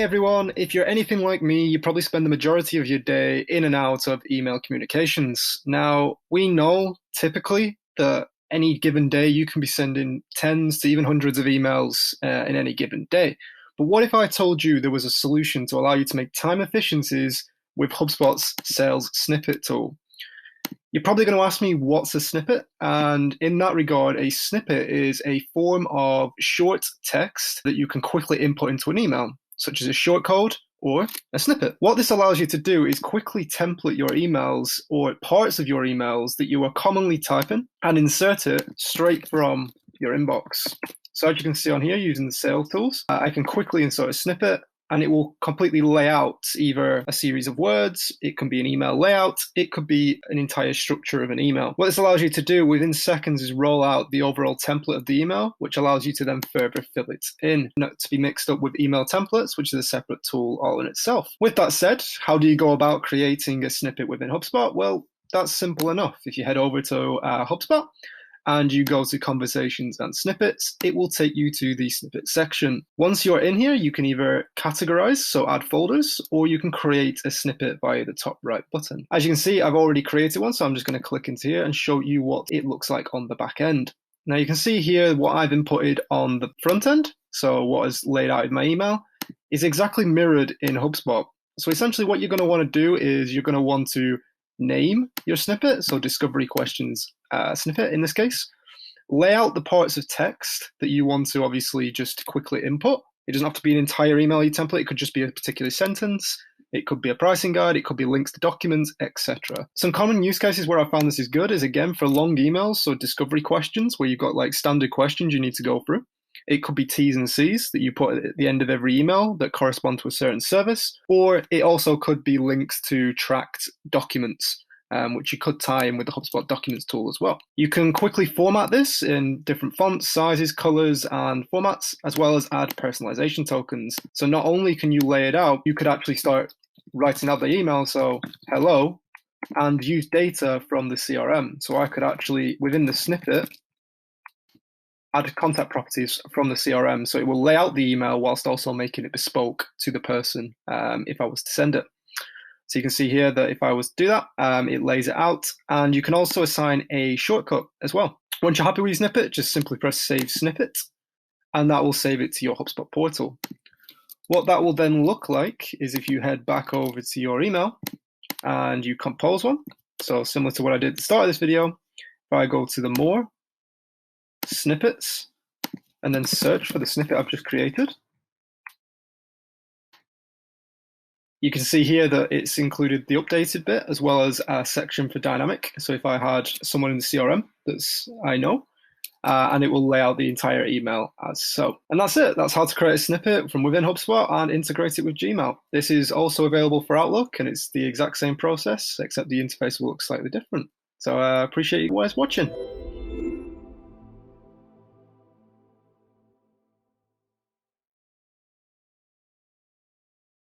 Hey everyone, if you're anything like me, you probably spend the majority of your day in and out of email communications. Now, we know typically that any given day you can be sending tens to even hundreds of emails in any given day. But what if I told you there was a solution to allow you to make time efficiencies with HubSpot's sales snippet tool? You're probably going to ask me what's a snippet, and in that regard, a snippet is a form of short text that you can quickly input into an email, such as a short code or a snippet. What this allows you to do is quickly template your emails or parts of your emails that you are commonly typing and insert it straight from your inbox. So as you can see on here, using the sales tools, I can quickly insert a snippet, and it will completely lay out either a series of words, it can be an email layout, it could be an entire structure of an email. What this allows you to do within seconds is roll out the overall template of the email, which allows you to then further fill it in, not to be mixed up with email templates, which is a separate tool all in itself. With that said, how do you go about creating a snippet within HubSpot? Well, that's simple enough. If you head over to HubSpot, and you go to conversations and snippets, it will take you to the snippet section. Once you're in here, you can either categorize, so add folders, or you can create a snippet via the top right button. As you can see, I've already created one, so I'm just going to click into here and show you what it looks like on the back end. Now you can see here what I've inputted on the front end, so what is laid out in my email, is exactly mirrored in HubSpot. So essentially what you're going to want to do is you're going to want to name your snippet, so discovery questions snippet in this case. Lay out the parts of text that you want to obviously just quickly input. It doesn't have to be an entire email template, it could just be a particular sentence, it could be a pricing guide, it could be links to documents, etc. Some common use cases where I found this is good is again for long emails, so discovery questions where you've got like standard questions you need to go through. It could be T's and C's that you put at the end of every email that correspond to a certain service, or it also could be links to tracked documents, which you could tie in with the HubSpot Documents tool as well. You can quickly format this in different fonts, sizes, colors, and formats, as well as add personalization tokens. So not only can you lay it out, you could actually start writing out the email, so hello, and use data from the CRM. So I could actually, within the snippet, add contact properties from the CRM, so it will lay out the email whilst also making it bespoke to the person if I was to send it. So you can see here that if I was to do that, it lays it out, and you can also assign a shortcut as well. Once you're happy with your snippet, just simply press Save Snippet, and that will save it to your HubSpot portal. What that will then look like is if you head back over to your email and you compose one, so similar to what I did at the start of this video, if I go to the More, Snippets, and then search for the snippet I've just created, you can see here that it's included the updated bit as well as a section for dynamic. So if I had someone in the CRM that's I know, and it will lay out the entire email as so. And that's it. That's how to create a snippet from within HubSpot and integrate it with Gmail. This is also available for Outlook, and it's the exact same process, except the interface will look slightly different. So I appreciate you guys watching.